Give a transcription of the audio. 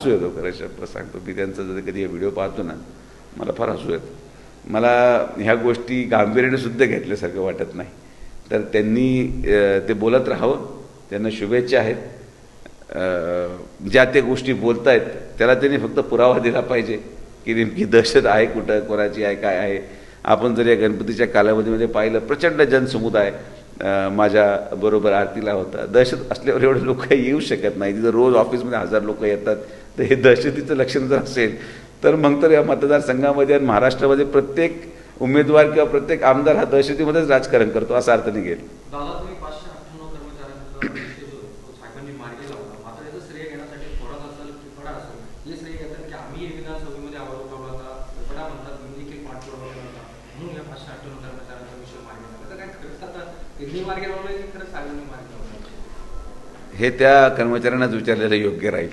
हसू येतो खरं शब्द सांगतो मी. त्यांचा जर कधी हे व्हिडिओ पाहतो ना मला फार हसू येतं. मला ह्या गोष्टी गांभीर्याने सुद्धा घेतल्यासारखं वाटत नाही. तर त्यांनी ते बोलत राहावं. त्यांना शुभेच्छा आहेत. ज्या त्या गोष्टी बोलत आहेत त्याला त्यांनी फक्त पुरावा दिला पाहिजे की नेमकी दहशत आहे कुठं, कोणाची आहे, काय आहे. आपण जर या गणपतीच्या कालावधीमध्ये पाहिलं प्रचंड जनसमुदाय माझ्याबरोबर आरतीला होता. दहशत असल्यावर एवढे लोक येऊ शकत नाही. तिथं रोज ऑफिसमध्ये 1000 लोक येतात. तर हे दहशतीचं लक्षण जर असेल तर मग तर या मतदारसंघामध्ये आणि महाराष्ट्रामध्ये प्रत्येक उमेदवार किंवा प्रत्येक आमदार हा दहशतीमध्येच राजकारण करतो असा अर्थ निघेल. हे त्या कर्मचाऱ्यांनाच विचारलेलं योग्य राहील.